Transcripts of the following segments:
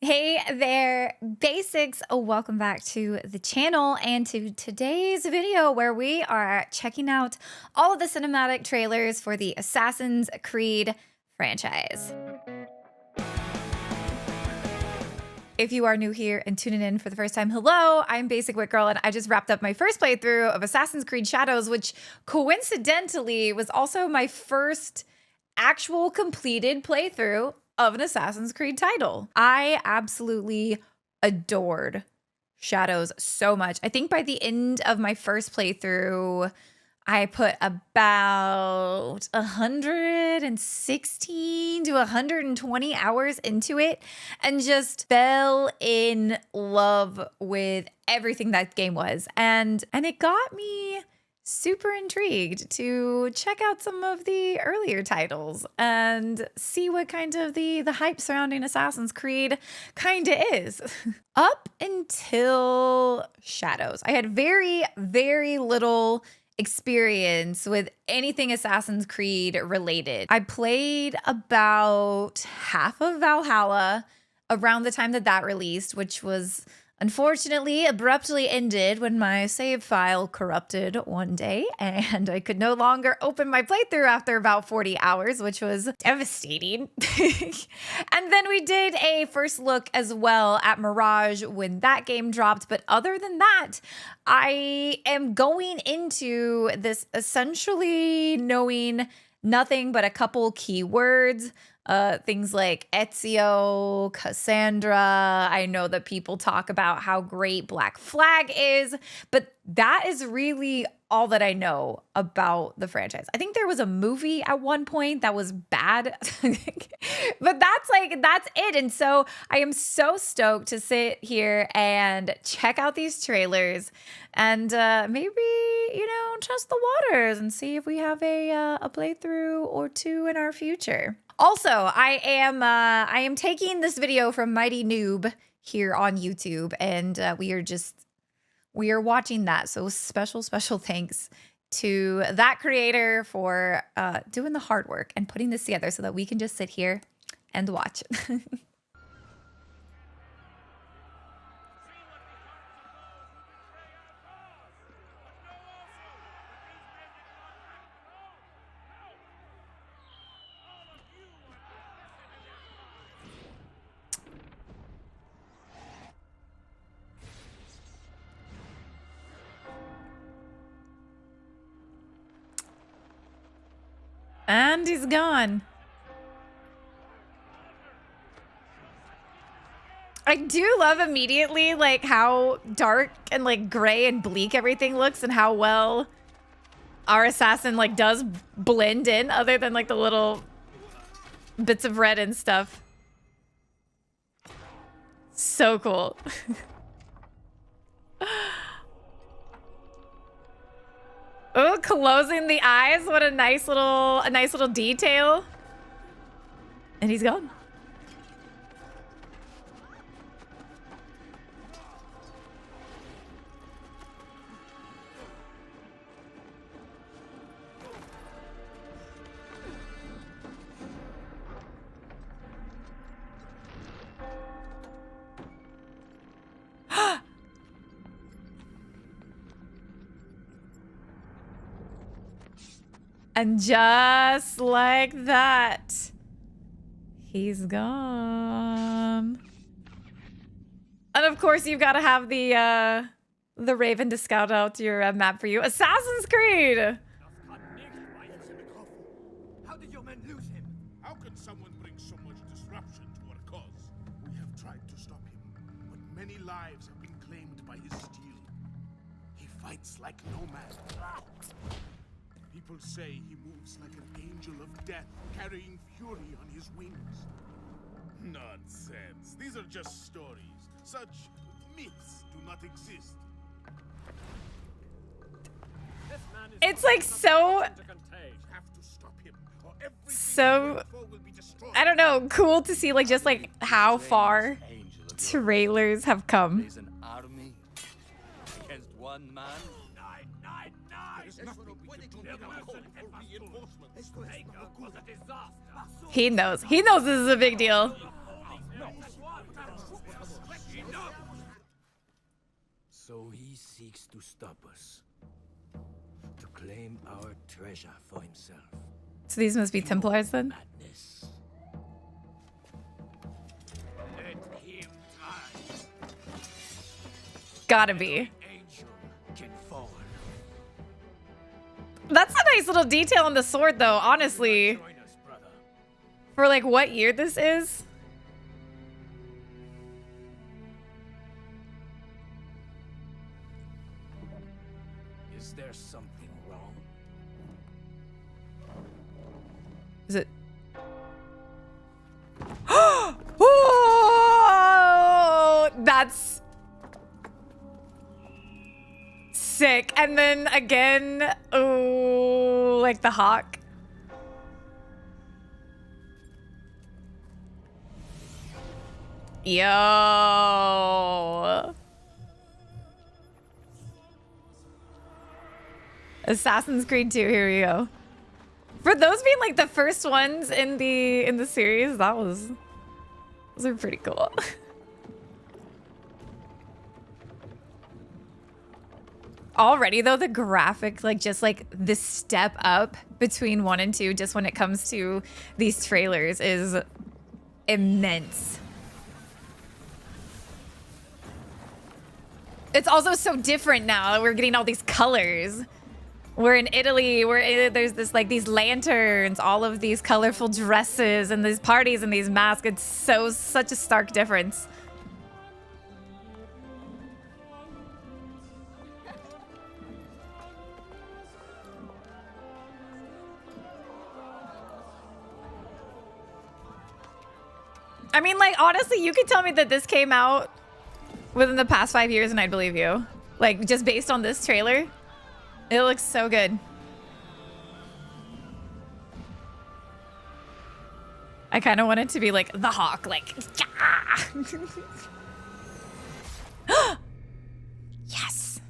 Hey there, basics. Welcome back to the channel and to today's video where we are checking out all of the cinematic trailers for the Assassin's Creed franchise. If you are new here and tuning in for the first time, hello, I'm basicwitgirl and I just wrapped up my first playthrough of Assassin's Creed Shadows, which coincidentally was also my first actual completed playthrough of an Assassin's Creed title. I absolutely adored Shadows so much. I think by the end of my first playthrough, I put about 116 to 120 hours into it and just fell in love with everything that game was. And it got me super intrigued to check out some of the earlier titles and see what kind of the hype surrounding Assassin's Creed kind of is. Up until Shadows, I had very, very little experience with anything Assassin's Creed related. I played about half of Valhalla around the time that released, which was unfortunately abruptly ended when my save file corrupted one day and I could no longer open my playthrough after about 40 hours, which was devastating. And then we did a first look as well at Mirage when that game dropped. But other than that, I am going into this essentially knowing nothing but a couple keywords. Things like Ezio, Cassandra. I know that people talk about how great Black Flag is, but that is really all that I know about the franchise. I think there was a movie at one point that was bad, but that's it. And so I am so stoked to sit here and check out these trailers and maybe, test the waters and see if we have a playthrough or two in our future. Also, I am taking this video from Mighty Noob here on YouTube, and we are watching that. So special thanks to that creator for doing the hard work and putting this together so that we can just sit here and watch. And he's gone. I do love immediately like how dark and like gray and bleak everything looks and how well our assassin like does blend in other than like the little bits of red and stuff. So cool. Oh, closing the eyes. What a nice little detail. And he's gone. And just like that, he's gone. And of course, you've got to have the Raven to scout out your map for you. Assassin's Creed! How did your men lose him? How can someone bring so much disruption to our cause? We have tried to stop him, but many lives have been claimed by his steel. He fights like no man. People say he moves like an angel of death, carrying fury on his wings. Nonsense. These are just stories. Such myths do not exist. It's like so I don't know, cool to see like just like how far trailers have come. Against one man. He knows. He knows this is a big deal. So he seeks to stop us. To claim our treasure for himself. So these must be Templars then? Madness. Let him try. Gotta be. Angel can fall. That's a nice little detail on the sword though, honestly. Join us, brother. For like what year this is? Is there something wrong? Is it? Oh, that's sick. And then again, oh, like the hawk. Yo. Assassin's Creed 2, here we go. For those being like the first ones in the series, those are pretty cool. Already though, the graphics, like just like the step up between 1 and 2, just when it comes to these trailers, is immense. It's also so different now. We're getting all these colors. We're in Italy, there's this like these lanterns, all of these colorful dresses and these parties and these masks. It's such a stark difference. I mean, like, honestly, you could tell me that this came out within the past 5 years and I'd believe you. Like, just based on this trailer. It looks so good. I kind of want it to be like the hawk, like, yeah! Yes.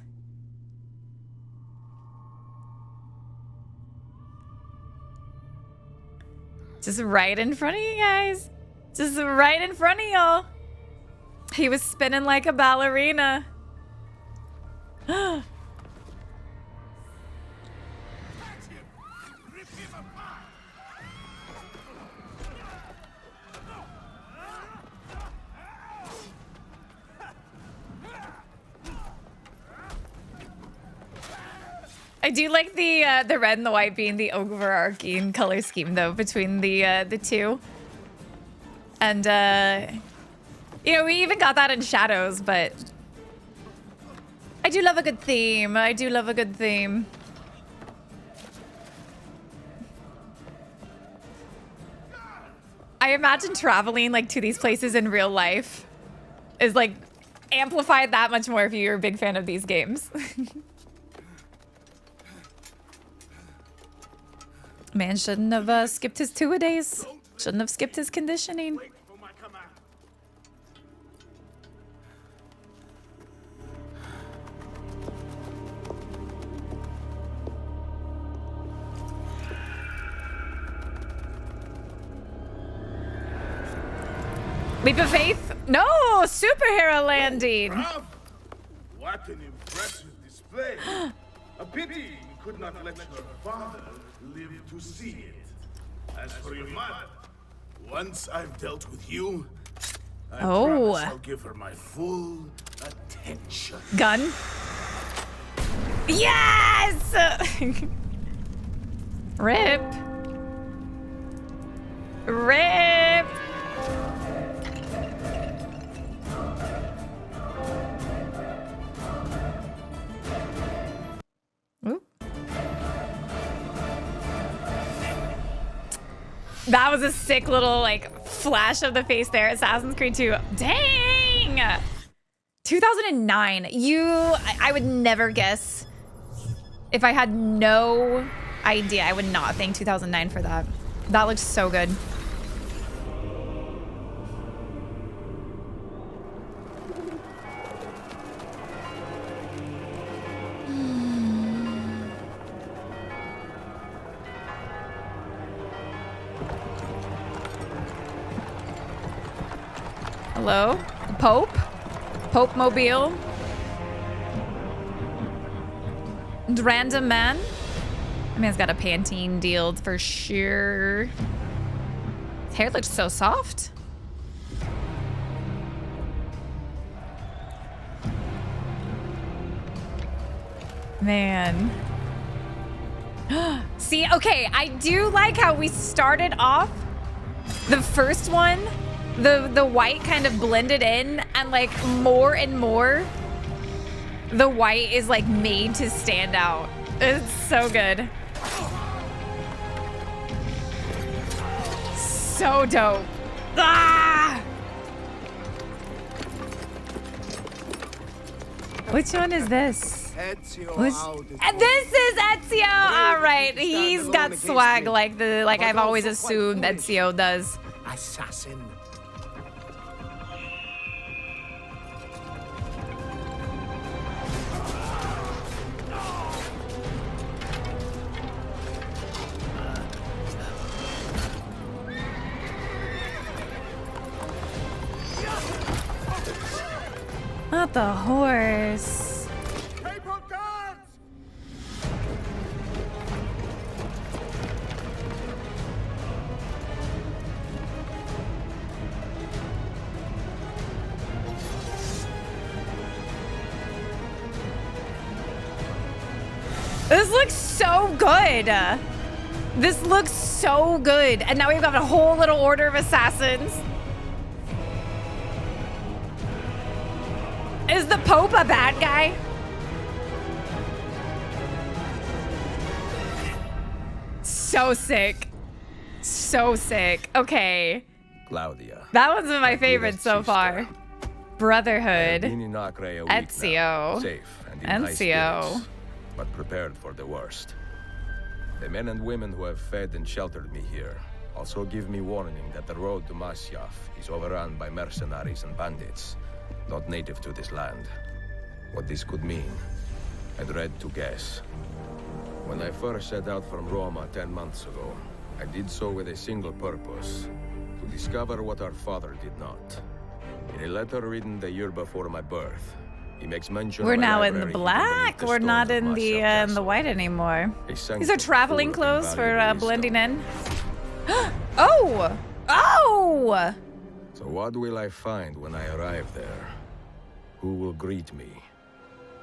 Just right in front of you guys. Just right in front of y'all. He was spinning like a ballerina. I do like the red and the white being the overarching color scheme though between the two. And you know, we even got that in Shadows, but I do love a good theme. I do love a good theme. I imagine traveling like to these places in real life is like amplified that much more if you're a big fan of these games. Man shouldn't have skipped his 2-a-days. Shouldn't have skipped his conditioning. Leap of faith? No! Superhero landing! Bravo! What an impressive display! A pity you could not let your father live to see it. As for your mother, once I've dealt with you, I promise I'll give her my full attention. Gun? Yes! Rip. Rip. Ooh. That was a sick little like flash of the face there. Assassin's Creed 2. Dang! 2009. I would never guess. If I had no idea, I would not think 2009 for that. That looks so good. Hello? The Pope? Pope Mobile. Random man. I mean, it's got a Pantene deal for sure. His hair looks so soft. Man. See, okay, I do like how we started off. The first one, the white kind of blended in, and like more and more, the white is like made to stand out. It's so good. So dope. Ah! Which one is this? This is Ezio. All right, he's got swag like I've always assumed Ezio does. Assassin. Not the horse. This looks so good. This looks so good. And now we've got a whole little order of assassins. Is the Pope a bad guy? So sick. So sick. Okay. Claudia. That one's been my favorite so far. Brotherhood. Ezio. Safe and in high Ezio. spirits, but prepared for the worst. The men and women who have fed and sheltered me here also give me warning that the road to Masyaf is overrun by mercenaries and bandits, not native to this land. What this could mean, I dread to guess. When I first set out from Roma 10 months ago, I did so with a single purpose: to discover what our father did not. In a letter written the year before my birth, he makes mention We're of a now in the library black. hidden We're beneath not the in stones of the Masyaf white anymore. Castle. These are traveling clothes for blending in. Wisdom. Oh! Oh! So what will I find when I arrive there? Who will greet me?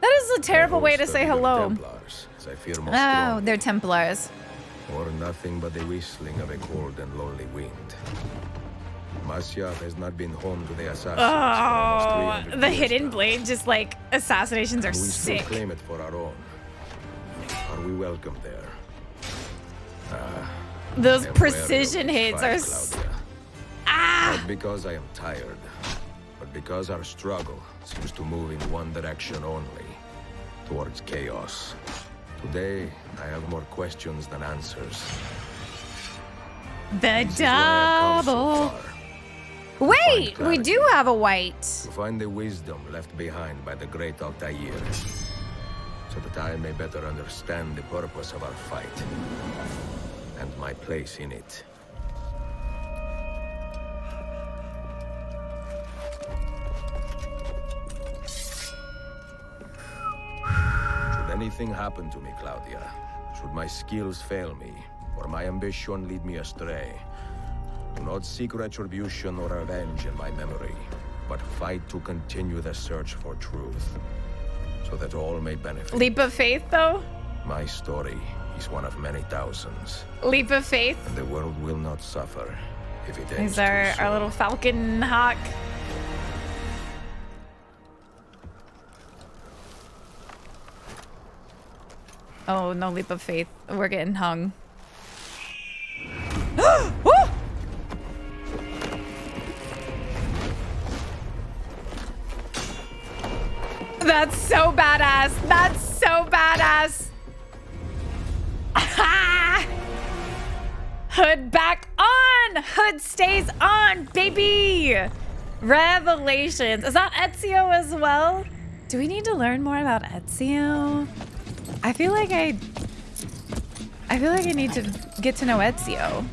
That is a terrible way to say hello. Templars, as I fear most Oh, strongly, they're Templars. or nothing but the whistling of a cold and lonely wind. Masyaf has not been home to the assassins for almost Oh, 300 the years hidden now. blade, just like assassinations are And we still sick. claim it for our own. Are we welcome there? Those I am precision wary of hits are. this fight, Claudia. Ah! Not because I am tired, but because our struggle seems to move in one direction only, towards chaos. Today, I have more questions than answers. The This is where I have come so double. far. Wait, Find we clarity. do have a white. To find the wisdom left behind by the great Altair, so that I may better understand the purpose of our fight, and my place in it. Should anything happen to me, Claudia, should my skills fail me, or my ambition lead me astray, do not seek retribution or revenge in my memory, but fight to continue the search for truth, so that all may benefit. Leap of faith, though. My story is one of many thousands, Leap of faith. and the world will not suffer if it ends Is our too soon. our little falcon hawk. Oh, no leap of faith. We're getting hung. Woo! That's so badass. That's so badass. Hood back on. Hood stays on, baby. Revelations. Is that Ezio as well? Do we need to learn more about Ezio? I feel like I need to get to know Ezio.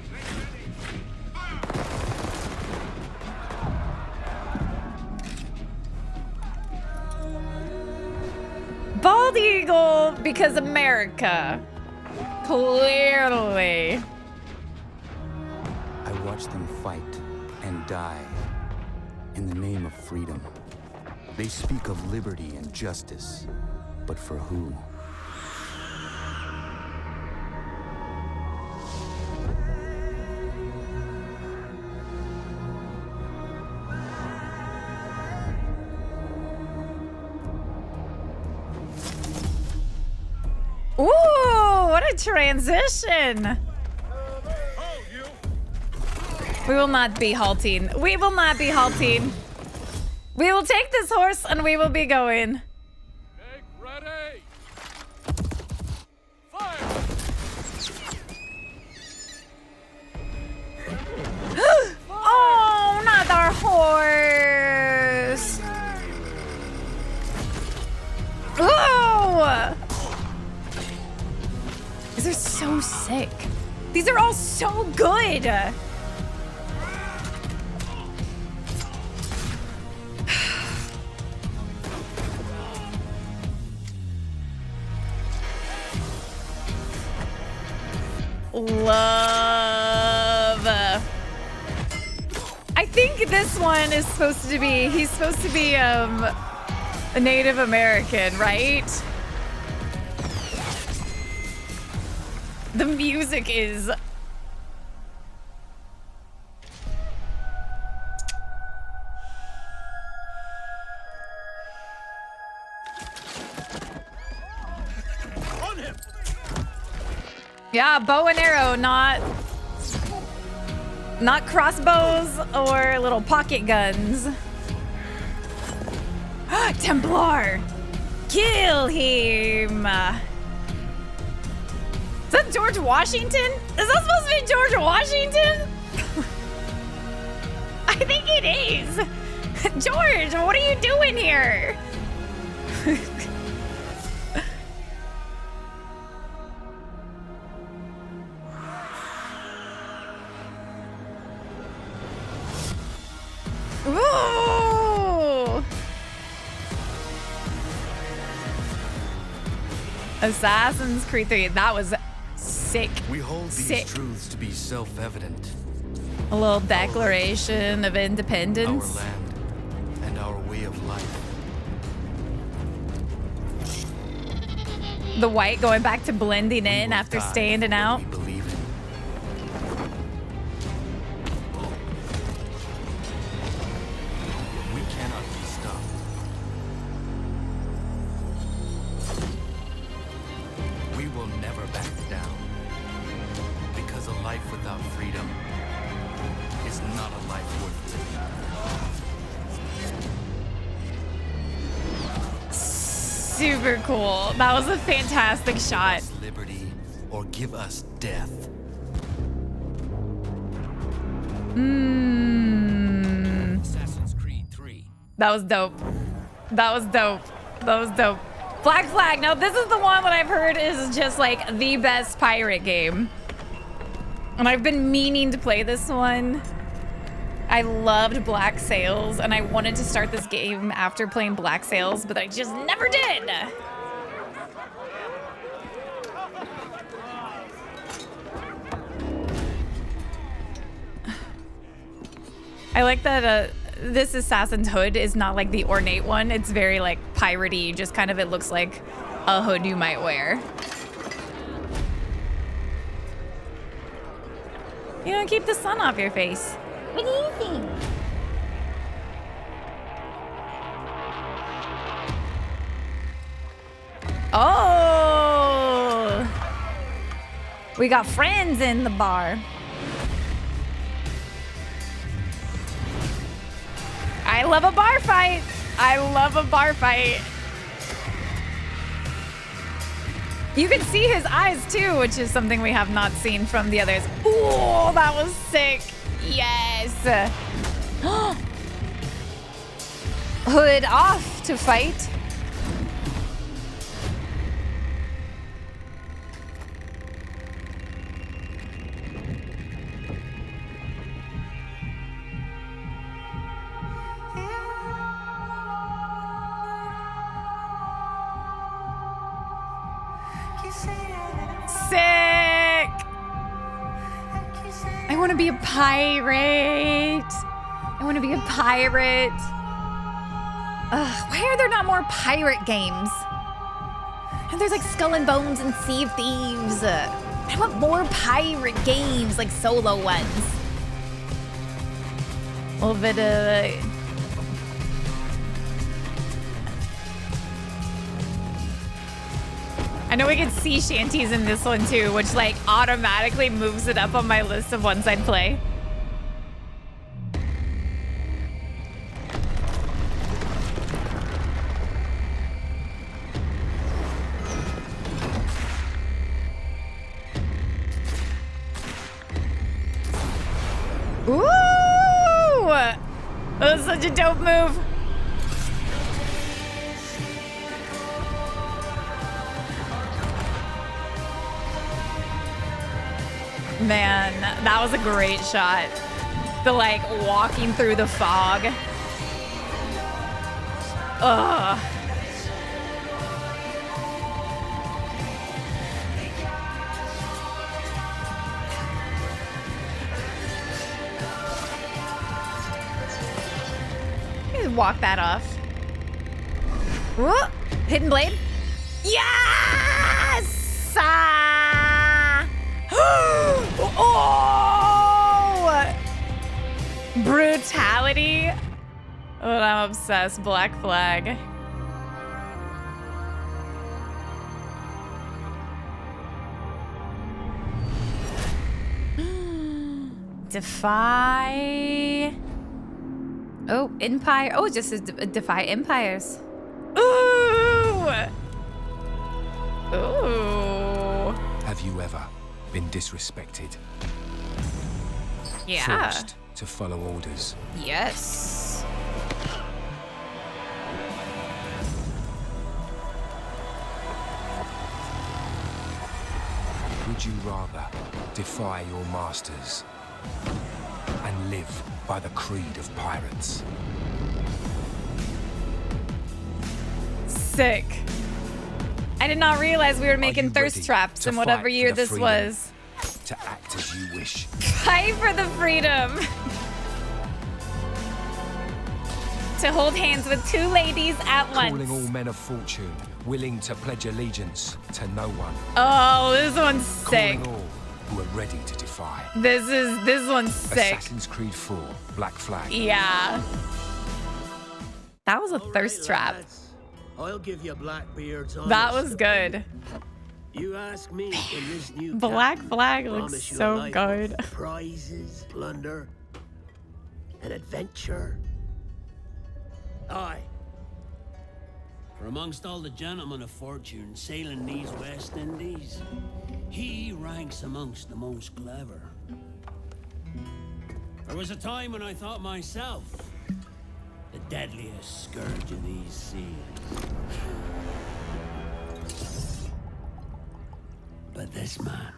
bald eagle because America. Clearly. I watched them fight and die in the name of freedom. They speak of liberty and justice, but for who? Ooh, what a transition. We will not be halting. We will not be halting. We will take this horse and we will be going. Make ready. Fire. Oh, not our horse. Oh! These are so sick. These are all so good. Love. I think this one is supposed to be, he's supposed to be a Native American, right? The music is On him! yeah, bow and arrow, not crossbows or little pocket guns. Templar! Kill him! Is that George Washington? Is that supposed to be George Washington? I think it is. George, what are you doing here? Ooh! Assassin's Creed 3. That was sick. We hold these Sick. truths to be self-evident. A little declaration of Our independence. land and our way of life. The white going back to blending We in will after die standing for what out. we believe in. We cannot be stopped. We will never back down. Because a life without freedom is not a life worth living. Super cool. That was a fantastic shot. Give us liberty or give us death. Assassin's Creed 3. That was dope. That was dope. That was dope. Black Flag. Now, this is the one that I've heard is just like the best pirate game. And I've been meaning to play this one. I loved Black Sails, and I wanted to start this game after playing Black Sails, but I just never did. I like that this Assassin's hood is not like the ornate one. It's very like piratey, just kind of it looks like a hood you might wear. You know, keep the sun off your face. What do you think? Oh! We got friends in the bar. I love a bar fight. I love a bar fight. You can see his eyes too, which is something we have not seen from the others. Ooh, that was sick. Yes. Hood off to fight. want to be a pirate. I want to be a pirate. Ugh, why are there not more pirate games? And there's like Skull and Bones and Sea of Thieves. I want more pirate games, like solo ones. A little bit of... I know we get sea shanties in this one too, which like automatically moves it up on my list of ones I'd play. Ooh! That was such a dope move. Man, that was a great shot. The like walking through the fog. Ugh. Walk that off. Whoa. Hidden blade. Yes! Oh! Brutality. Oh, I'm obsessed. Black flag. Defy. Oh, Empire. Oh, it just says defy empires. Ooh! Ooh. Have you ever been disrespected? Yeah. Forced to follow orders? Yes. Would you rather defy your masters and live by the creed of pirates? Sick. I did not realize we were making you thirst ready traps to in whatever fight year for the this freedom? was. To act as you wish. Fight for the freedom. To hold hands with two ladies at Calling once. all men of fortune, willing to pledge allegiance to no one. Oh, this one's sick. Calling all who are ready to defy. This one's sick. Assassin's Creed 4, Black Flag. Yeah. That was a thirst trap. Lads, I'll give you Blackbeard's honest That was good. opinion. You ask me in this new Black captain, Flag promise looks you a so life good. of prizes, plunder, and adventure. Aye. For amongst all the gentlemen of fortune sailing these West Indies, he ranks amongst the most clever. There was a time when I thought myself the deadliest scourge of these seas. But this man,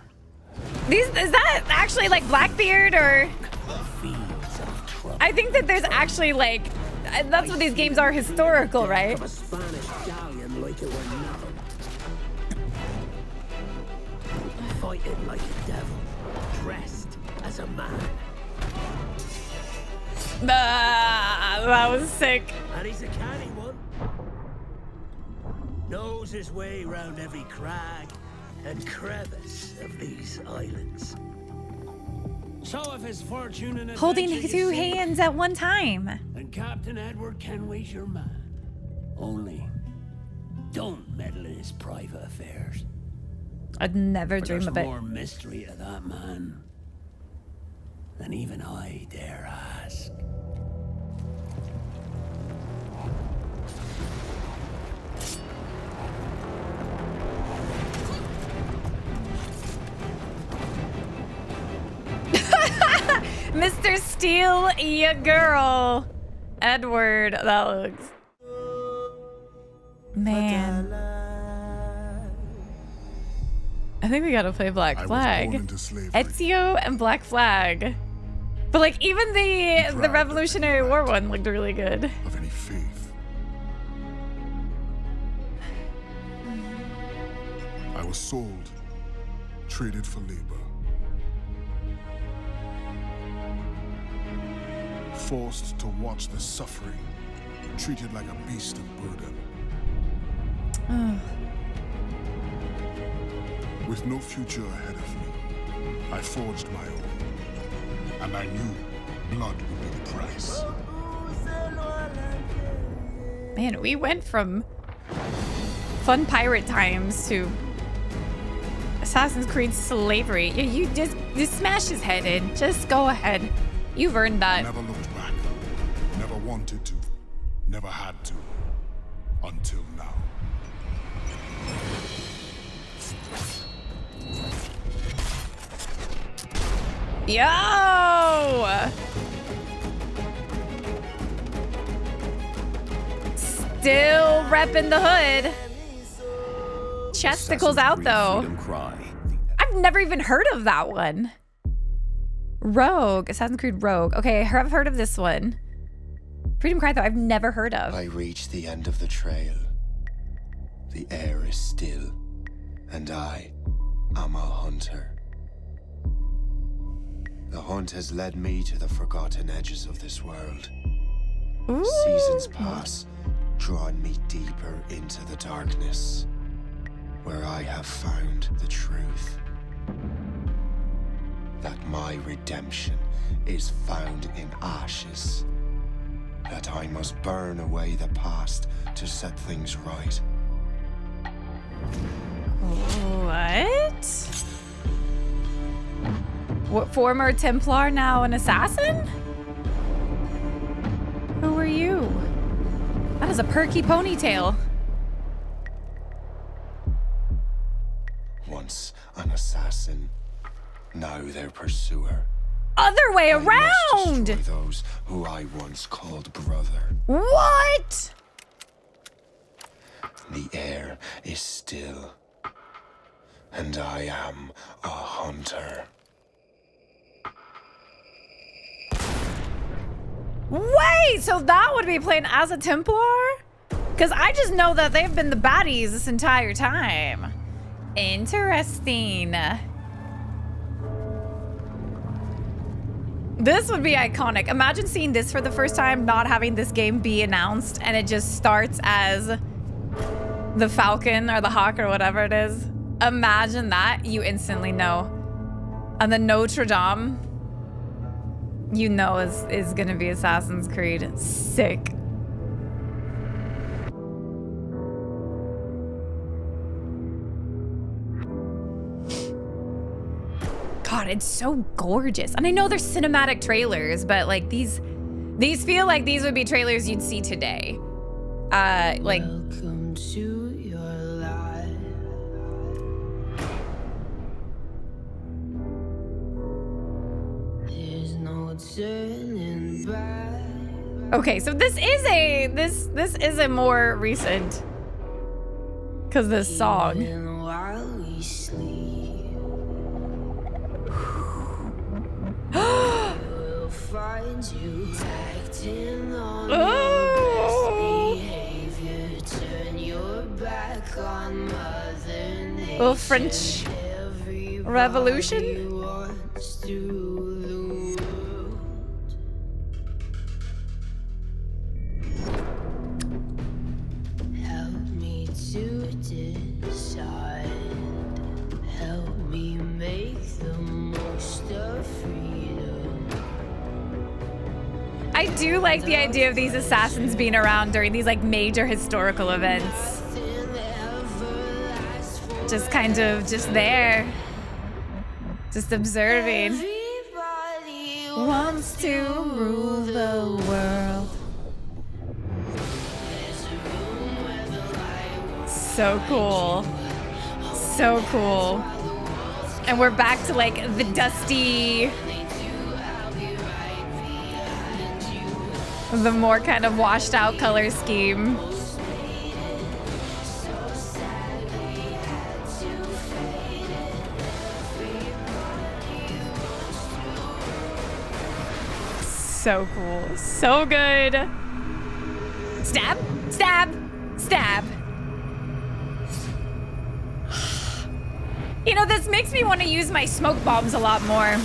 Is that actually like Blackbeard or? fields of trouble. I think that there's actually like, that's what these games are historical, right? Of a Spanish galleon like it were nothing. Fighting like a devil, dressed as a man. That was sick. And he's a canny one. Knows his way round every crag and crevice of these islands. So if his fortune and Holding adventure you two seek, hands at one time. and Captain Edward Kenway's your man. Only, don't meddle in his private affairs. I'd never For dream there's of it. more mystery to that man than even I dare ask. Mr. Steal Ya Girl. Edward, that looks... Man. I think we gotta play Black Flag. Ezio and Black Flag. But like even the Revolutionary War one looked really good. Of any faith. I was sold, traded for labor. forced to watch the suffering, treated like a beast of burden. With no future ahead of me, I forged my own. And I knew blood would be the price. Man, we went from fun pirate times to Assassin's Creed slavery. You just smash his head in. Just go ahead. You've earned that. Never looked back. Never wanted to. Never had to. Until now. Yo! Still repping the hood. Chesticles out though. I've never even heard of that one. Rogue, Assassin's Creed Rogue. Okay, I've heard of this one. Freedom Cry though, I've never heard of. I reach the end of the trail. The air is still, and I am a hunter. The hunt has led me to the forgotten edges of this world. Ooh. Seasons pass, drawing me deeper into the darkness, where I have found the truth. That my redemption is found in ashes. That I must burn away the past to set things right. What? What, former Templar, now an assassin? Who are you? That is a perky ponytail. Once an assassin, now their pursuer. Other way I must around! destroy those who I once called brother. What? The air is still, and I am a hunter. Wait, so that would be playing as a Templar? Because I just know that they've been the baddies this entire time. Interesting. This would be iconic. Imagine seeing this for the first time, not having this game be announced, and it just starts as the Falcon or the Hawk or whatever it is. Imagine that. You instantly know. And the Notre Dame, you know, is gonna be Assassin's Creed. Sick. God, it's so gorgeous. And I know they're cinematic trailers, but like these feel like these would be trailers you'd see today. Like Welcome to your life. There's no turning back. okay, so this is a more recent, because this song. Even while we sleep, we'll find you acting on your Oh, best behavior. Turn your back on Mother Nature. little French Revolution. Everybody wants to the world. Help me to decide. Help me make the most of freedom. I do like the idea of these assassins being around during these like major historical events. Nothing ever lasts for Just kind of just there. Just observing. everybody Wants to rule the world. There's a room where the light will So cool. So cool. And we're back to like the dusty, I'll be right behind you. the more kind of washed out color scheme. So cool. So good. Stab, stab, stab. You know, this makes me want to use my smoke bombs a lot more.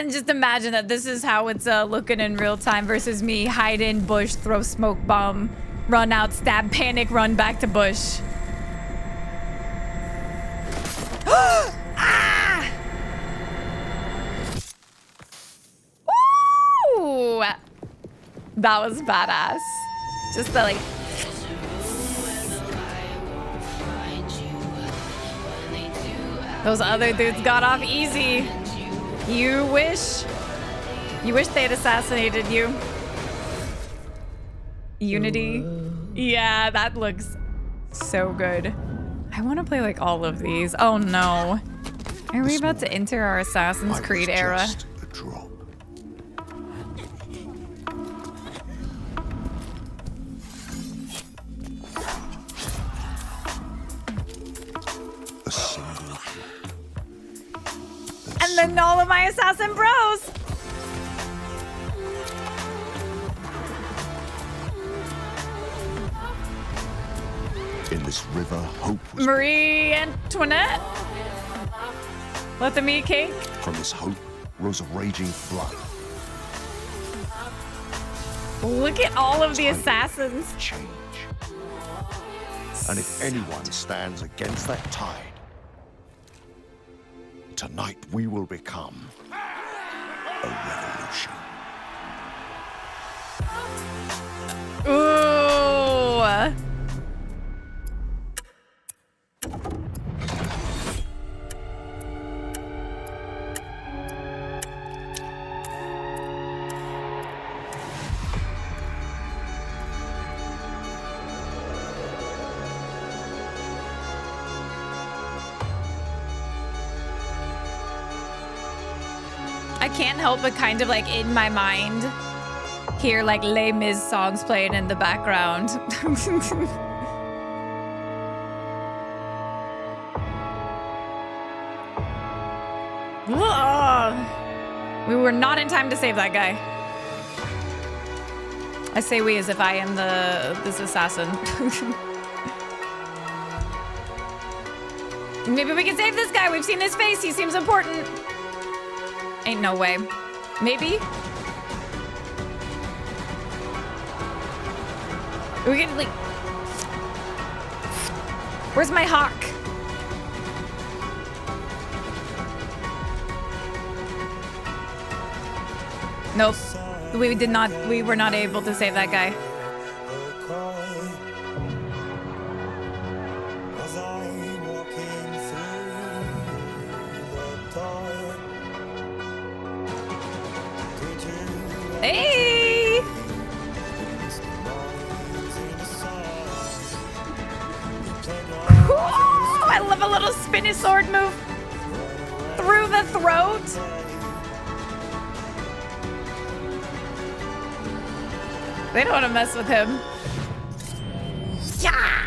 And just imagine that this is how it's looking in real time versus me hide in bush, throw smoke bomb, run out, stab, panic, run back to bush. Ah! Ooh! That was badass. Just the like. Those other dudes got off easy. You wish they'd assassinated you. Unity. Yeah, that looks so good. I want to play like all of these. Oh no. Are we about to enter our Assassin's Creed era? Just a drop. A single. And then all of my assassin bros. In this river, hope was Marie Antoinette. Let them eat cake. from this hope rose a raging flood. Look at all of the assassins. Change. And if anyone stands against that tide, tonight we will become a revolution. Ooh. I can't help but kind of like in my mind hear like Les Mis songs playing in the background. Ugh. We were not in time to save that guy. I say we as if I am this assassin. Maybe we can save this guy. We've seen his face. He seems important. Ain't no way. Maybe? We can like... Where's my hawk? Nope. We were not able to save that guy. Hey! Oh, I love a little spinny sword move through the throat. They don't want to mess with him. Yeah!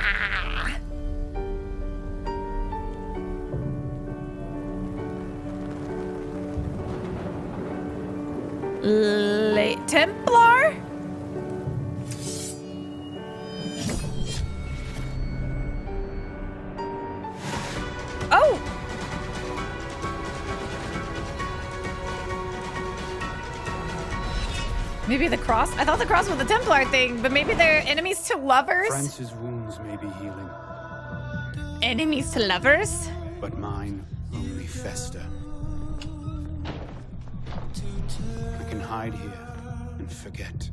Templar? Oh! Maybe the cross? I thought the cross was the Templar thing, but maybe they're enemies to lovers? France's wounds may be healing, Enemies to lovers? but mine only fester. I can hide here and forget.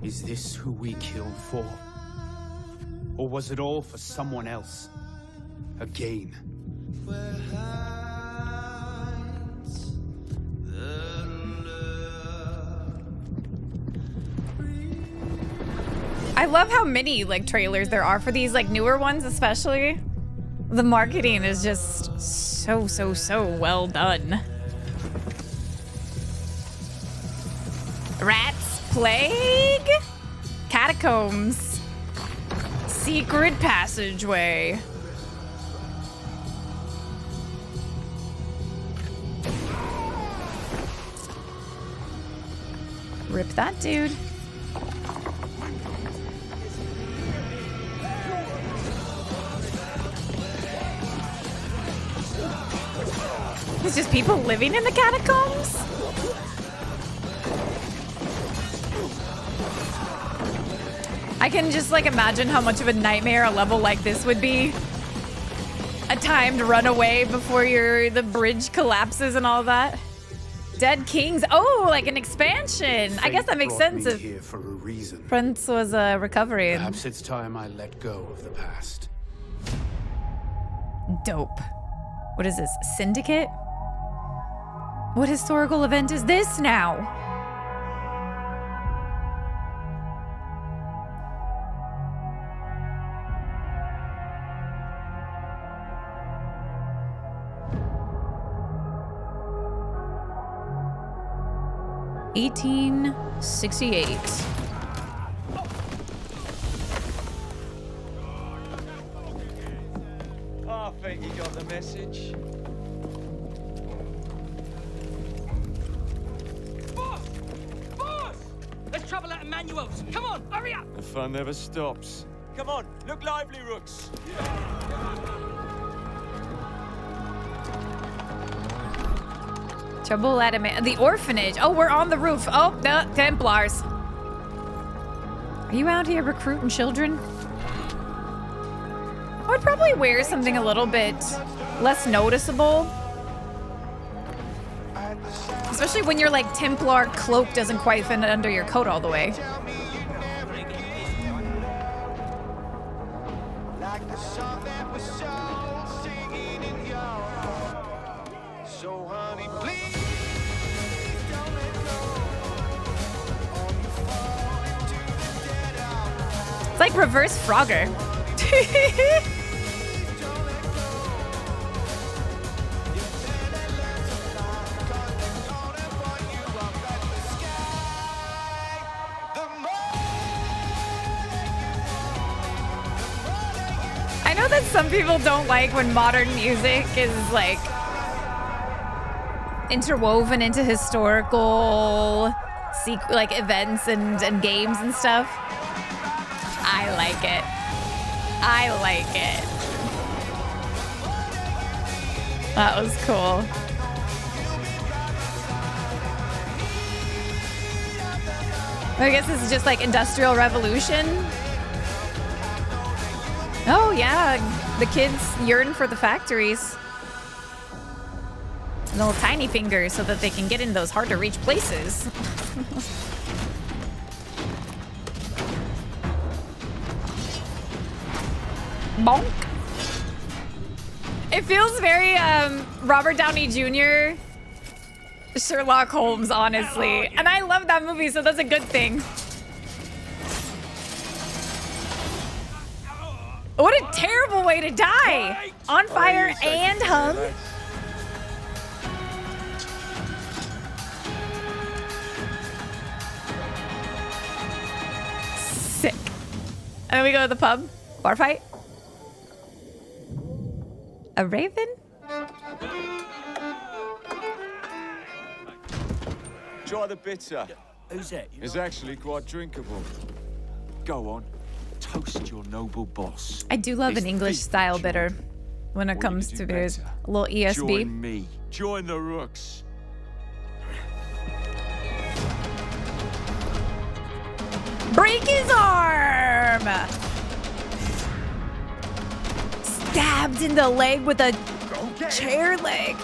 Is this who we killed for? Or was it all for someone else? A gain? I love how many like trailers there are for these like newer ones, especially. The marketing is just so well done. Rats, plague, catacombs, secret passageway. Rip that dude. It's just people living in the catacombs? I can just like imagine how much of a nightmare a level like this would be. A timed runaway before the bridge collapses and all that. Dead Kings. Oh, like an expansion. I guess that makes sense if here for a reason. Prince was recovering. Perhaps it's time I let go of the past. Dope. What is this? Syndicate? What historical event is this now? (1868). I think you got the message. Boss! Boss! Let's travel at Emmanuel's. Come on, hurry up! The fun never stops. Come on, look lively, Rooks. Trouble at the orphanage. Oh, we're on the roof. Oh, the Templars. Are you out here recruiting children? I would probably wear something a little bit less noticeable. Especially when your like Templar cloak doesn't quite fit under your coat all the way. It's like reverse Frogger. I know that some people don't like when modern music is like interwoven into historical like events and games and stuff. I like it. I like it. That was cool. I guess this is just like Industrial Revolution. Oh yeah, the kids yearn for the factories. And little tiny fingers so that they can get in those hard to reach places. Bonk. It feels very Robert Downey Jr. Sherlock Holmes, honestly. And I love that movie, so that's a good thing. What a terrible way to die! On fire and hung. Sick. And then we go to the pub. Bar fight. A raven? Try the bitter. Who's that? It's actually quite drinkable. Go on, toast your noble boss. I do love an English style bitter when it comes to beers. A little ESB. Join me. Join the Rooks. Break his arm! Stabbed in the leg with a chair leg.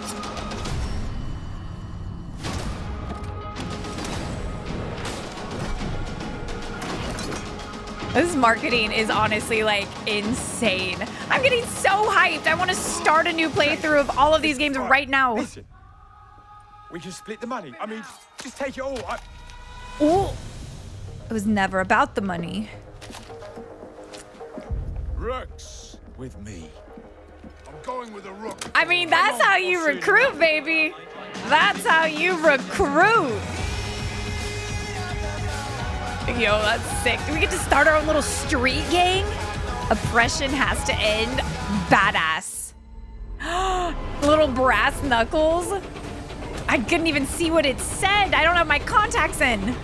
This marketing is honestly like insane. I'm getting so hyped. I want to start a new playthrough of all of these games right now. Listen, we can split the money. I mean, just take it all. Oh, it was never about the money. Rooks with me. I'm going with a rook. I mean, that's how you recruit, baby. That's how you recruit. Yo, that's sick. Do we get to start our own little street gang? Oppression has to end. Badass. Little brass knuckles. I couldn't even see what it said. I don't have my contacts in.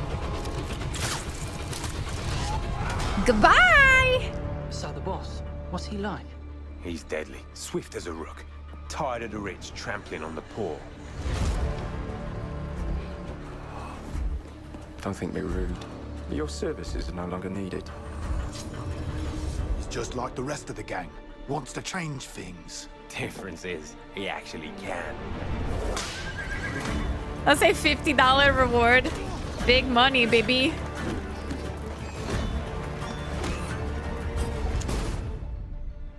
Goodbye. So the boss, what's he like? He's deadly, swift as a rook. Tired of the rich trampling on the poor. Don't think me rude, but your services are no longer needed. He's just like the rest of the gang. Wants to change things. Difference is, he actually can. I'll say $50 reward. Big money, baby.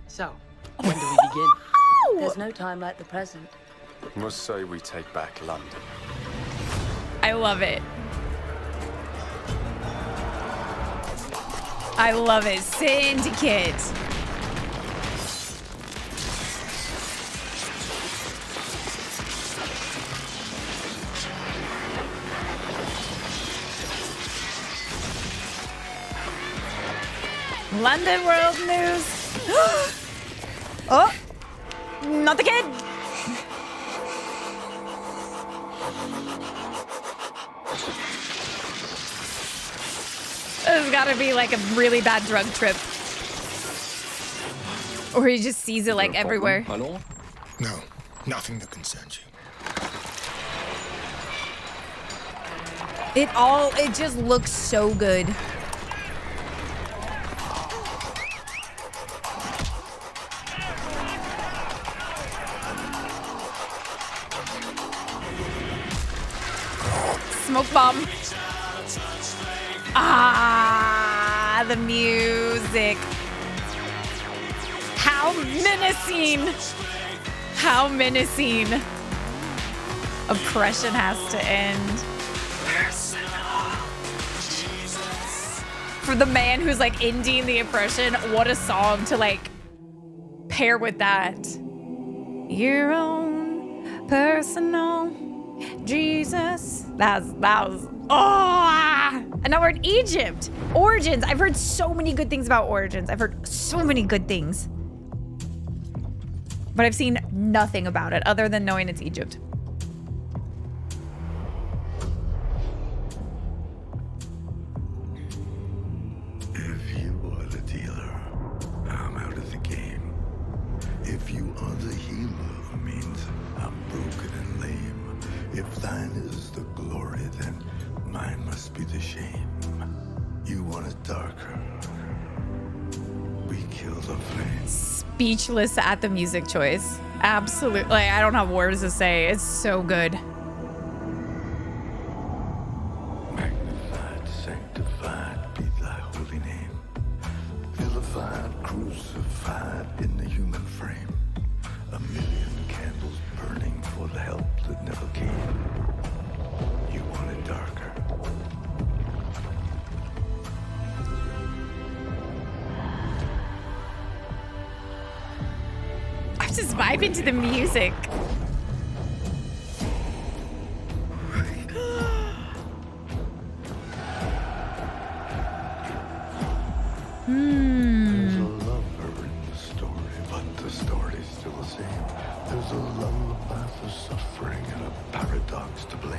So, when do we begin? There's no time like the present. Must say we take back London. I love it. I love it. Syndicate. London World News. Oh, not the kid. This has got to be like a really bad drug trip. Or he just sees it like everywhere. No, nothing that concerns you. It just looks so good. Smoke bomb. Ah, the music. How menacing. How menacing. Oppression has to end. For the man who's like ending the oppression, what a song to like pair with that. Your own personal Jesus. That was and now we're in Egypt. Origins. I've heard so many good things about Origins. I've heard so many good things. But I've seen nothing about it other than knowing it's Egypt. If you are the dealer, I'm out of the game. If you are the healer, means I'm broken and lame. If thine is the glory, then mine must be the shame. You want it darker. We kill the flame. Speechless at the music choice. Absolutely. Like, I don't have words to say. It's so good. Magnified, sanctified be thy holy name. Vilified, crucified in the human frame. A million candles burning for the help that never came. You want it darker. I'm just vibing to the music. There's a lover in the story, but the story's still the same. There's a lullaby for suffering and a paradox to blame.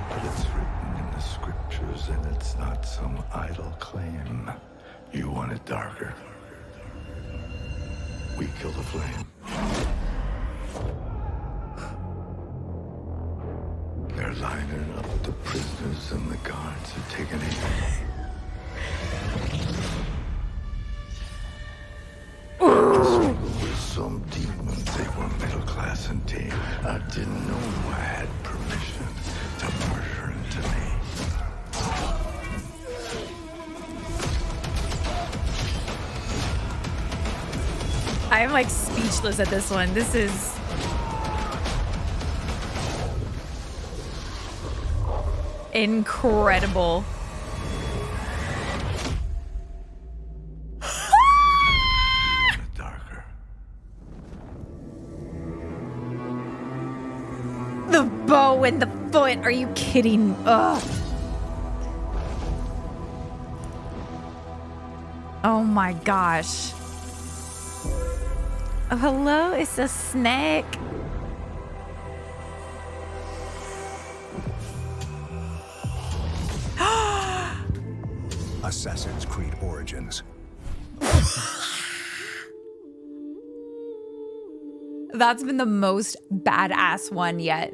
But it's written in the scriptures and it's not some idle claim. You want it darker. We kill the flame. They're lining up the prisoners and the guards are taking aim. With some demons, they were middle class and tame. I didn't know I had permission to murder and to maim. I'm like speechless at this one. This is incredible. The bow and the foot. Are you kidding? Ugh. Oh my gosh. Oh, hello, it's a snake. Assassin's Creed Origins. That's been the most badass one yet.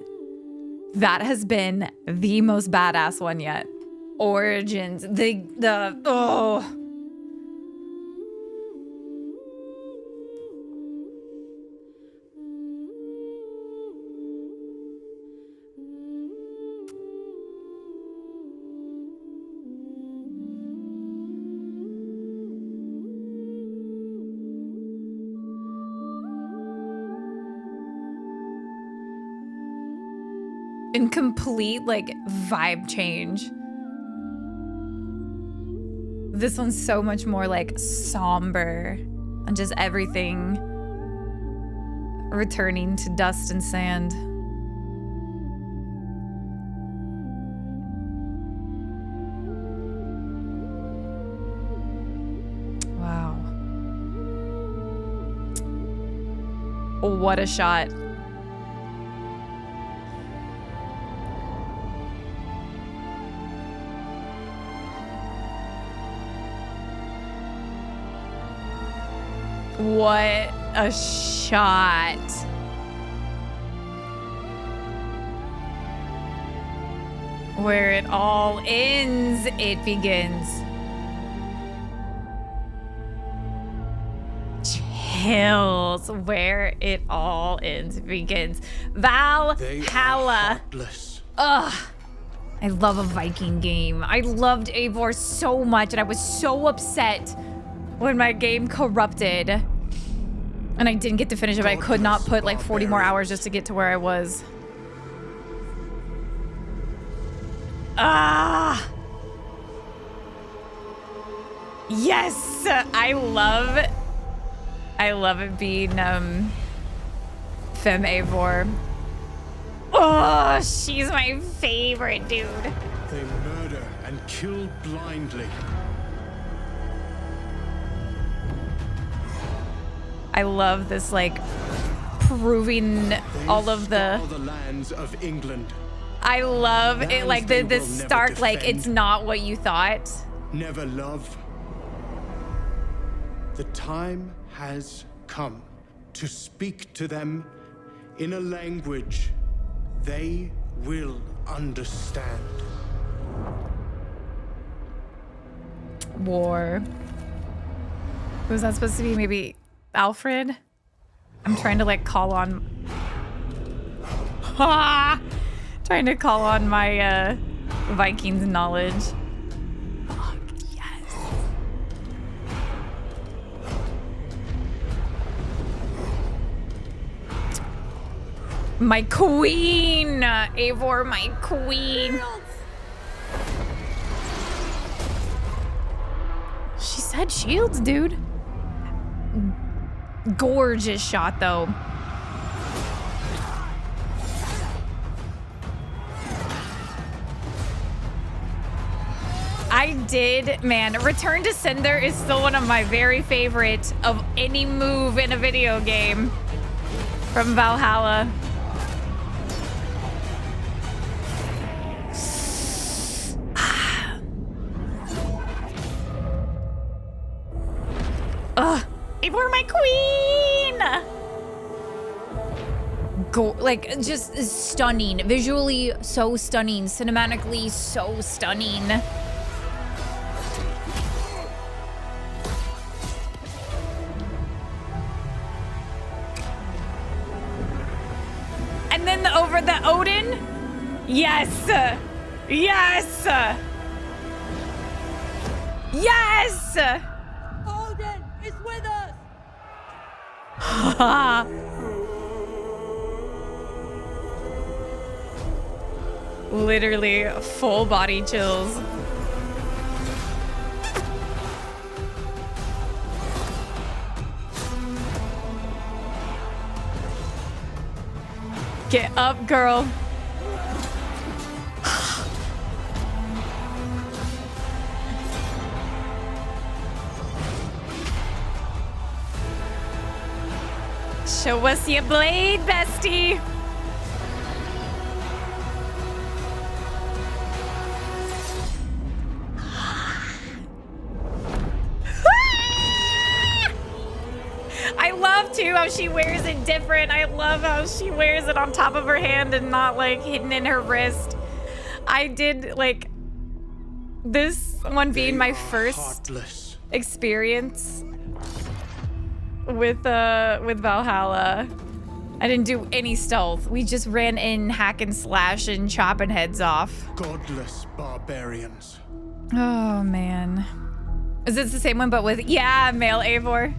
That has been the most badass one yet. Origins, oh. In complete like vibe change. This one's so much more like somber and just everything returning to dust and sand. Wow. What a shot. What a shot. Where it all ends, it begins. Chills. Where it all ends, it begins. Valhalla. Ugh. I love a Viking game. I loved Eivor so much, and I was so upset when my game corrupted and I didn't get to finish it, but I could not put like 40 more hours just to get to where I was. Ah! Yes! I love it being Femme Eivor. Oh, she's my favorite, dude. They murder and kill blindly. I love this, like, proving all of the lands of England. I love it, like the stark, like it's not what you thought. Never love. The time has come to speak to them in a language they will understand. War. Was that supposed to be maybe Alfred? I'm trying to like call on trying to call on my Vikings knowledge. Fuck yes. My queen! Eivor, my queen. She said shields, dude. Gorgeous shot, though. I did, man. Return to Sender is still one of my very favorite of any move in a video game from Valhalla. Ugh. Eivor, my queen! Like, just stunning. Visually, so stunning. Cinematically, so stunning. And then over the Odin? Yes! Yes! Yes! Odin is with us! Literally full body chills. Get up, girl. Show us your blade, bestie. I love too, how she wears it different. I love how she wears it on top of her hand and not like hidden in her wrist. I did like this one being my first experience with Valhalla. I didn't do any stealth. We just ran in, hack and slash, and chopping heads off. Godless barbarians. Oh man. Is this the same one but with, yeah, male Eivor?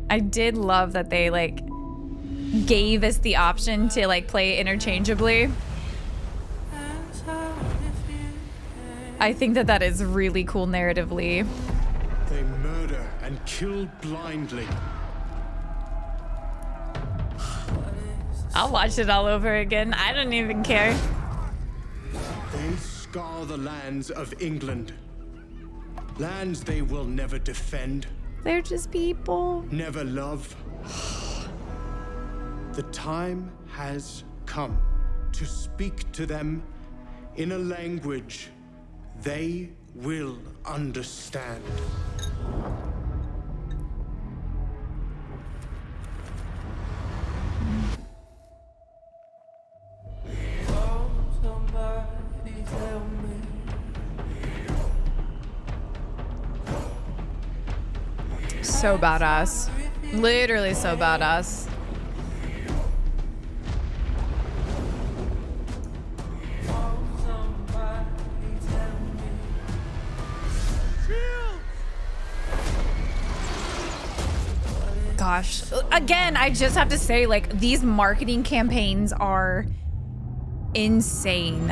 I did love that they like gave us the option to like play interchangeably. I think that is really cool narratively. They murder and kill blindly. I'll watch it all over again. I don't even care. They scar the lands of England. Lands they will never defend. They're just people. Never love. The time has come to speak to them in a language they will understand. So badass. Literally so badass. Gosh. Again, I just have to say, like, these marketing campaigns are insane.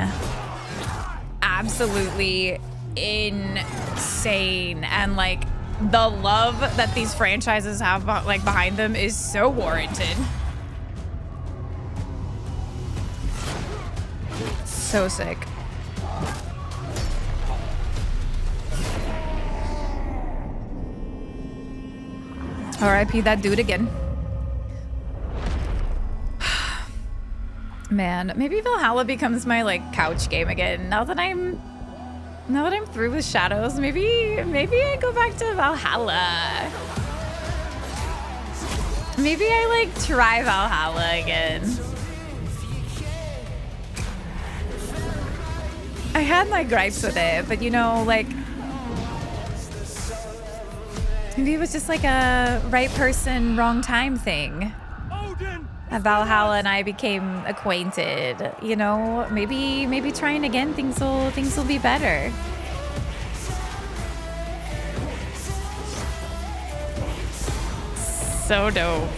Absolutely insane. And, like, the love that these franchises have, like, behind them is so warranted. So sick. R.I.P. that dude again. Man, maybe Valhalla becomes my like couch game again. Now that I'm through with Shadows, maybe I go back to Valhalla. Maybe I like try Valhalla again. I had my gripes with it, but you know, like, maybe it was just like a right person, wrong time thing. At Valhalla and I became acquainted. You know, maybe trying again, things will be better. So dope.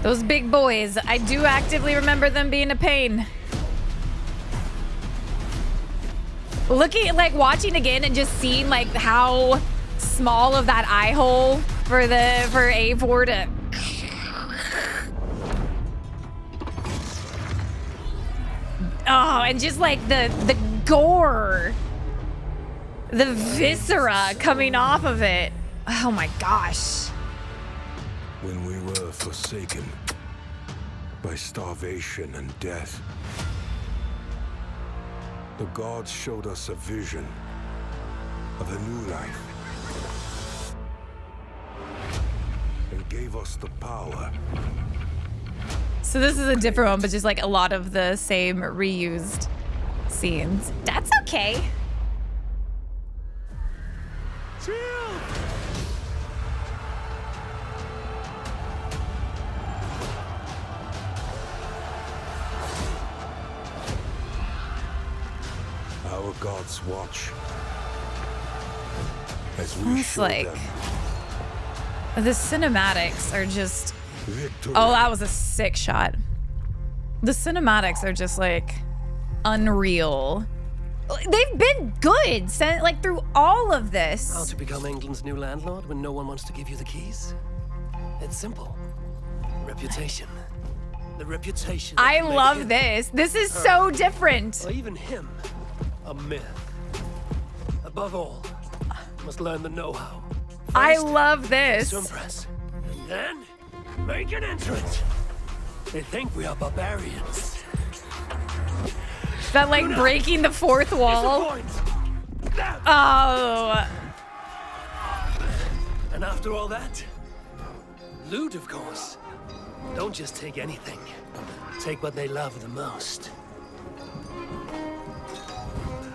Those big boys, I do actively remember them being a pain. Looking, like, watching again and just seeing, like, how small of that eye hole for Eivor to... Oh, and just, like, the gore. The viscera coming off of it. Oh, my gosh. When we were forsaken by starvation and death, the gods showed us a vision of a new life and gave us the power. So this is a different one, but just like a lot of the same reused scenes. That's okay. Our gods watch as we It's show like them the cinematics are just victory. Oh, that was a sick shot. The cinematics are just like unreal. They've been good like through all of this. How to become England's new landlord when no one wants to give you the keys? It's simple. Reputation. The reputation. I love this. This is so different. Or even him. A myth. Above all, you must learn the know-how. I love this. To impress. And then Make an entrance. They think we are barbarians. That like breaking the fourth wall. Oh. And after all that, loot, of course. Don't just take anything. Take what they love the most.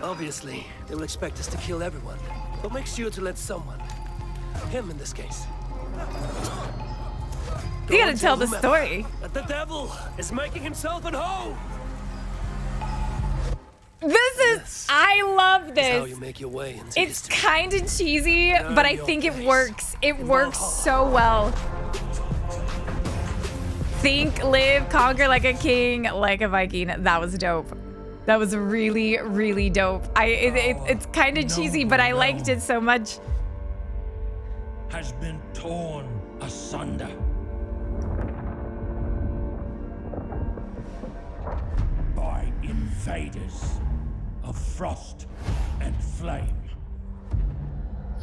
Obviously, they will expect us to kill everyone, but make sure to let someone, him in this case. You gotta tell the story. That the devil is making himself at home. This is, I love This is how this. you make your way into It's kind of cheesy, but I think it works. It works so well. Think, live, conquer like a king, like a Viking. That was dope. That was really, really dope. It's kind of cheesy, but I liked it so much. Has been torn asunder. By invaders of frost and flame.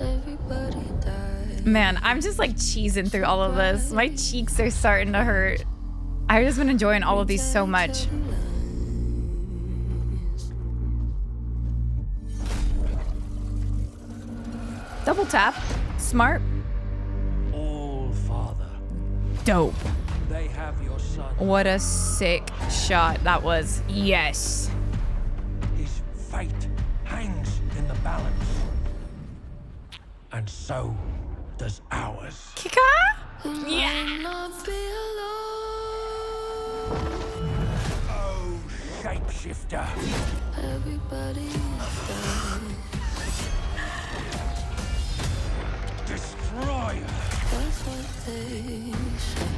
Everybody died. Man, I'm just like cheesing through all of this. My cheeks are starting to hurt. I've just been enjoying all of these so much. Double tap. Smart. All Father. Dope. They have your son. What a sick shot that was. Yes. His fate hangs in the balance. And so does ours. Kika? Yeah. Oh, shapeshifter. Everybody died. Destroyer. That's what they say.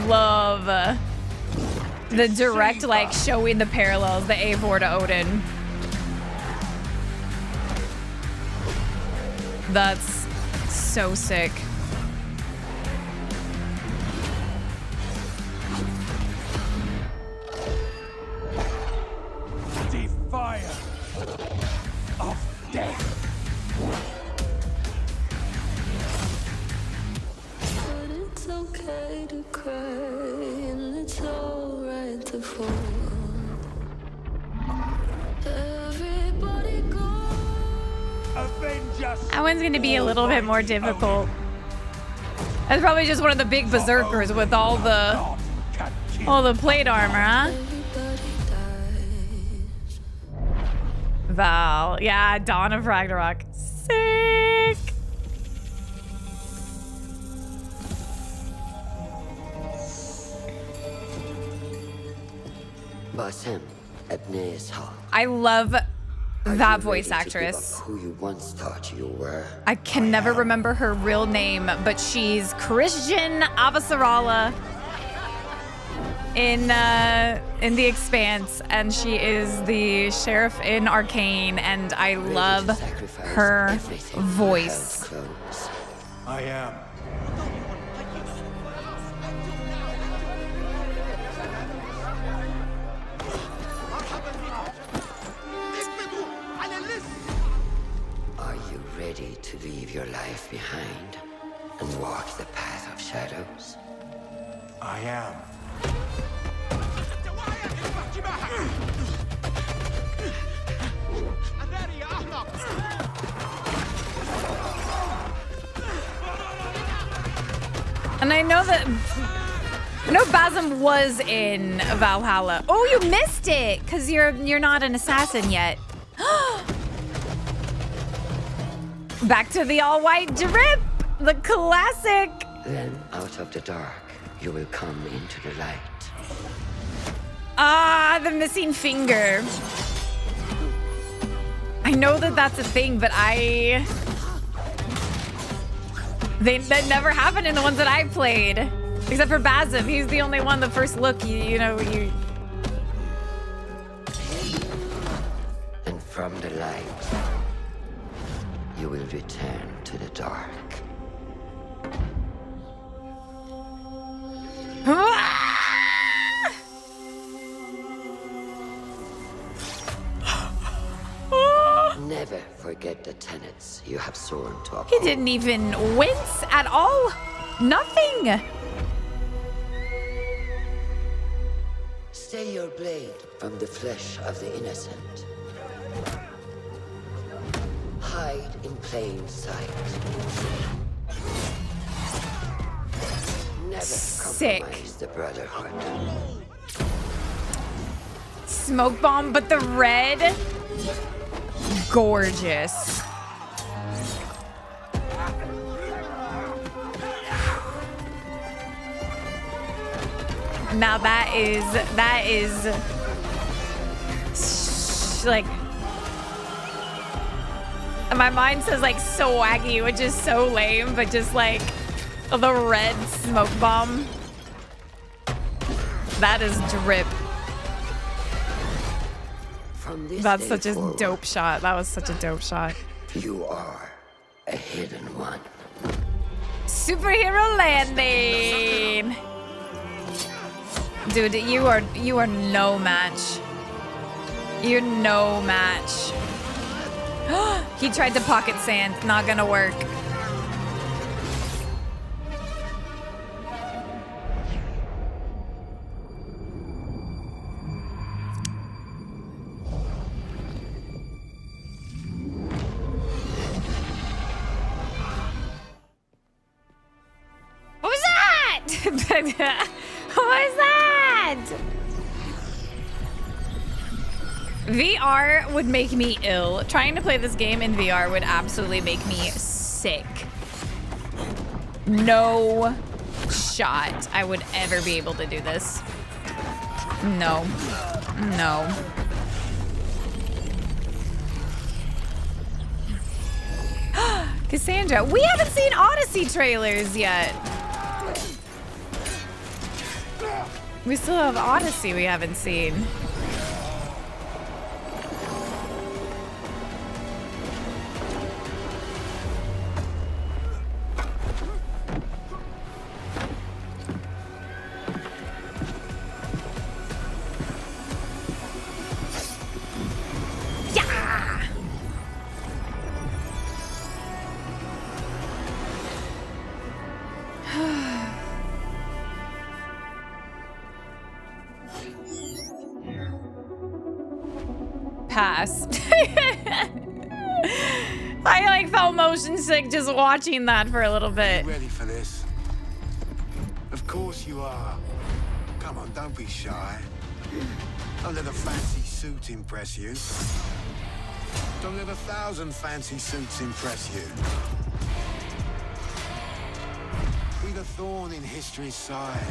Love the direct like showing the parallels, the Eivor to Odin. That's so sick. Defier of death. But it's okay to cry, and it's alright to fall. Everybody go. Avenge us. That one's gonna be a little bit more difficult. That's probably just one of the big berserkers with all the plate armor, huh? Val, yeah, Dawn of Ragnarok. Sick. Basem, I love that voice actress. Who you once thought you were. I can never remember her real name, but she's Christian Avasarala in The Expanse, and she is the sheriff in Arcane, and I love her voice. I am. Are you ready to leave your life behind and walk the path of shadows? I am. And I know that Basem was in Valhalla. Oh, you missed it because you're not an assassin yet. Back to the all-white drip, the classic. Then out of the dark, you will come into the light. Ah, the missing finger. I know that that's a thing, but that never happened in the ones that I played. Except for Basem, he's the only one, the first look, you know. And from the light, you will return to the dark. Never forget the tenets you have sworn to uphold. He didn't even wince at all. Nothing. Stay your blade from the flesh of the innocent. Hide in plain sight. Never Sick. compromise the Brotherhood. Smoke bomb, but the red. Gorgeous. Now that is like, my mind says like swaggy, which is so lame, but just like the red smoke bomb. That is drip. That's such a dope shot. That was such a dope shot. You are a hidden one. Superhero landing. Dude, you are no match. You're no match. He tried to pocket sand. Not gonna work. What was that? What was that? VR would make me ill. Trying to play this game in VR would absolutely make me sick. No shot I would ever be able to do this. No. No. Cassandra, we haven't seen Odyssey trailers yet. We still have Odyssey we haven't seen. Pass. I like felt motion sick just watching that for a little bit. Ready for this? Of course you are. Come on, don't be shy. Don't let a fancy suit impress you. Don't let 1,000 fancy suits impress you. Be the thorn in history's side.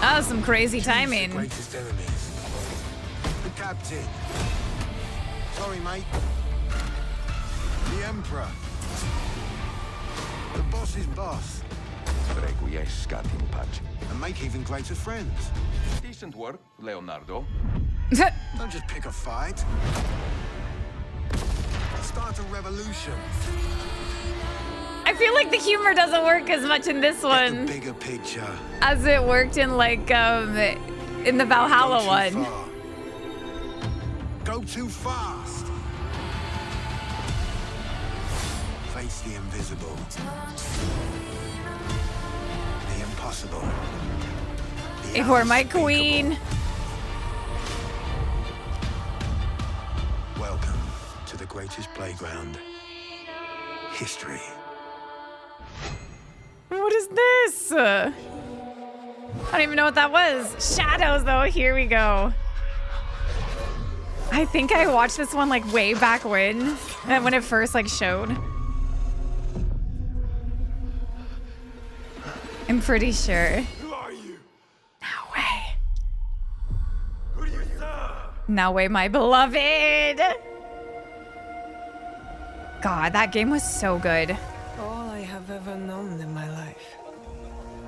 That was some crazy timing. The greatest enemies. The captain. Sorry, mate. The emperor. The boss's boss. And make even greater friends. Decent work, Leonardo. Don't just pick a fight. Start a revolution. I feel like the humor doesn't work as much in this one The bigger picture. as it worked in like in the Valhalla one. Far. Go too fast. Face the invisible. The impossible. The For my queen. Welcome to the greatest playground. History. What is this? I don't even know what that was. Shadows, though. Here we go. I think I watched this one like way back when it first like showed. I'm pretty sure. Who are you? No way. Who do you serve? No way, my beloved. God, that game was so good. All I have ever known in my life,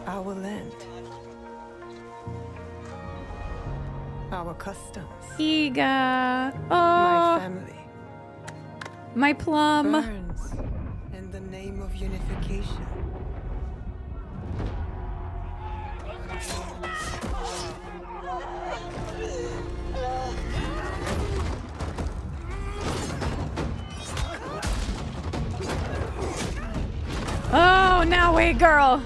our land, our customs, Iga. Oh, my family, my plum. burns in the name of unification. boy, girl.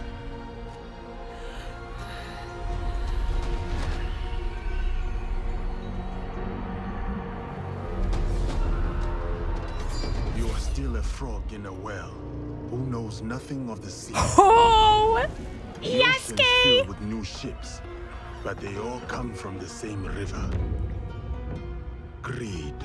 You are still a frog in a well who knows nothing of the sea. Oh, The yes, ocean's filled with new ships, but they all come from the same river. Greed.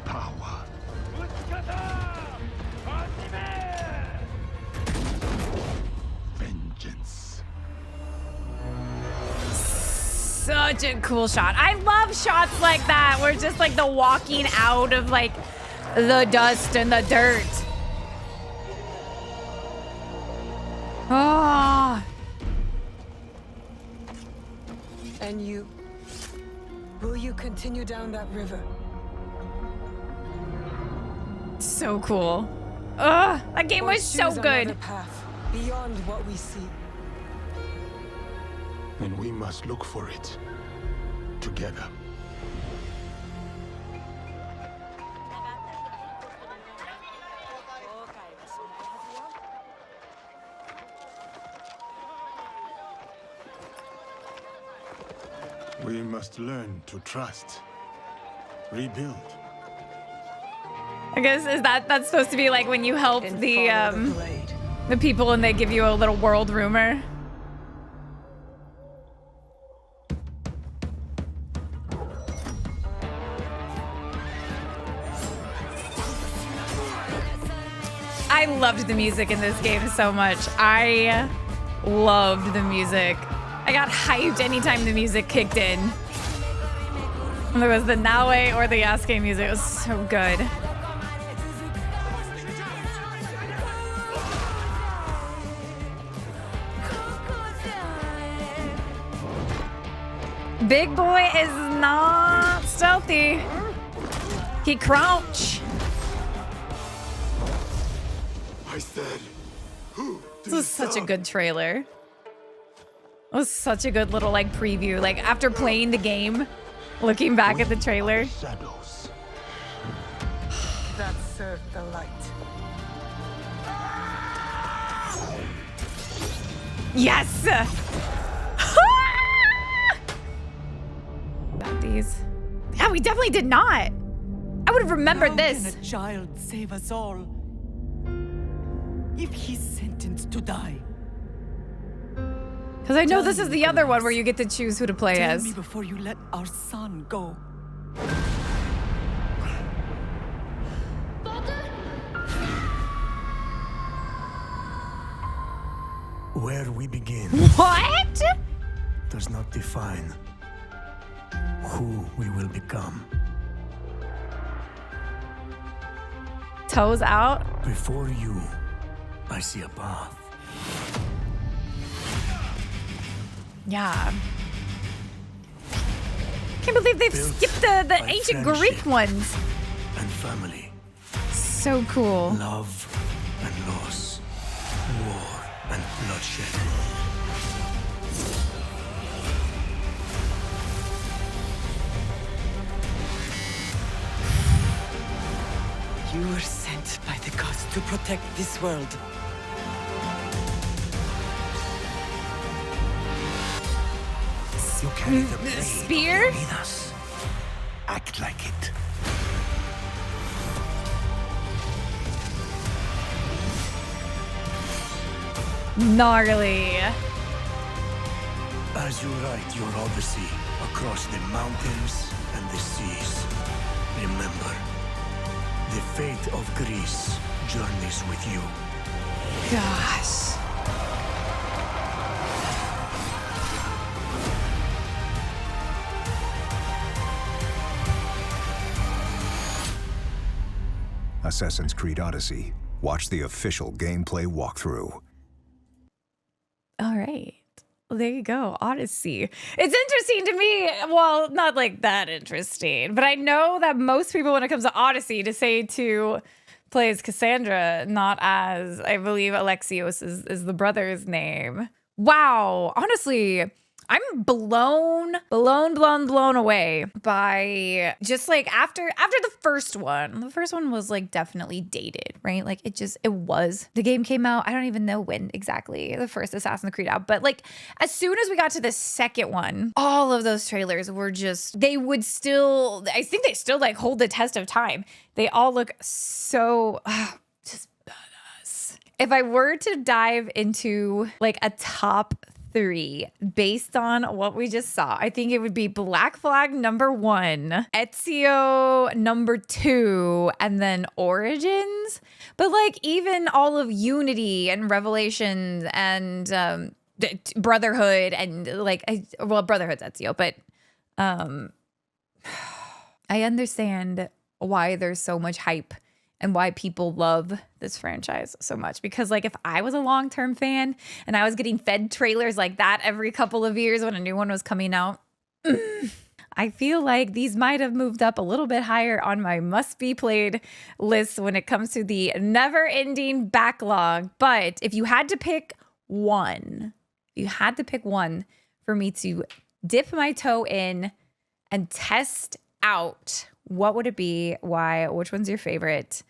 Power. Vengeance. Such a cool shot. I love shots like that where just like the walking out of like the dust and the dirt. Oh. And you? Will you continue down that river? So cool. Ugh, that game was so choose good. another path beyond what we see? And we must look for it together. We must learn to trust, rebuild. I guess that's supposed to be like when you help the people and they give you a little world rumor. I loved the music in this game so much. I loved the music. I got hyped anytime the music kicked in. There was the Naue or the Yasuke music. It was so good. Big boy is not stealthy. He crouch. I said, This was such a good trailer. It was such a good little like preview. Like after playing the game, looking back at the trailer. Shadows. That served the light. Yes! About these. Yeah, we definitely did not. I would have remembered this. How can a child save us all if he's sentenced to die? Because I know this is the other one where you get to choose who to play Tell as. me before you let our son go. Where we begin What? does not define who we will become. Toes out. Before you, I see a path. Yeah. Can't believe they've skipped the ancient Greek ones. And family. So cool. Love and loss. War and bloodshed. You were sent by the gods to protect this world. You carry the blade Spear? of Leonidas. Act like it. Gnarly. As you write your odyssey across the mountains and the seas, remember, the fate of Greece journeys with you. Gosh. Assassin's Creed Odyssey. Watch the official gameplay walkthrough. All right. Well, there you go. Odyssey. It's interesting to me. Well, not like that interesting, but I know that most people, when it comes to Odyssey, to say to play as Cassandra, not as, I believe, Alexios is the brother's name. Wow. Honestly, I'm blown away by just like after the first one. The first one was like definitely dated, right? Like it was. The game came out, I don't even know when exactly the first Assassin's Creed out, but like as soon as we got to the second one, all of those trailers were just, I think they still like hold the test of time. They all look so just badass. If I were to dive into like a top 3 based on what we just saw, I think it would be Black Flag number 1, Ezio number 2, and then Origins. But like even all of Unity and Revelations and Brotherhood and like, Brotherhood's Ezio, but I understand why there's so much hype and why people love this franchise so much. Because like if I was a long-term fan and I was getting fed trailers like that every couple of years when a new one was coming out, I feel like these might have moved up a little bit higher on my must-be played list when it comes to the never-ending backlog. But if you had to pick one, for me to dip my toe in and test out, what would it be? Why? Which one's your favorite?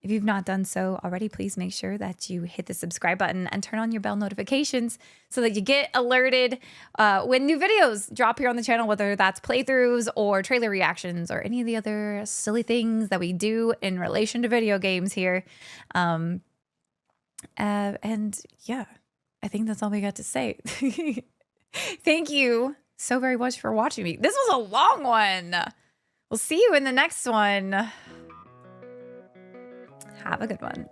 If you've not done so already, please make sure that you hit the subscribe button and turn on your bell notifications so that you get alerted when new videos drop here on the channel, whether that's playthroughs or trailer reactions or any of the other silly things that we do in relation to video games here. And yeah, I think that's all we got to say. Thank you so very much for watching me. This was a long one. We'll see you in the next one. Have a good one.